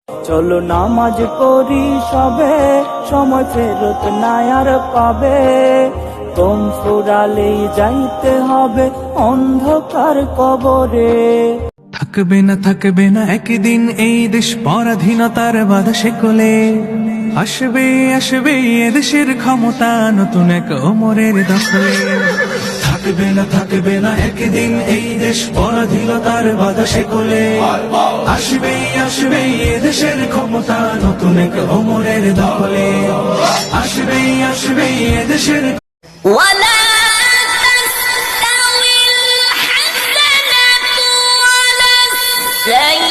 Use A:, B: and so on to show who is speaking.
A: চলো নামাজ পড়ি সবে, সময় ফেরত নাই আর পাবে। দম ফুরালেই যাইতে হবে অন্ধকার কবরে।
B: থাকবে না একদিন এই দেশ পরাধীনতার বাধা শেকলে। আসবে এদেশের ক্ষমতা নতুন এক ওমরের দখলে। থাকবে না একদিন এই দেশ পরাধীনতার বাধা শেকলে। আসবে এদেশের ক্ষমতা নতুন এক ওমরের দখলে। আসবে এদেশের
C: ولا تستوي الحسنة ولا السيئة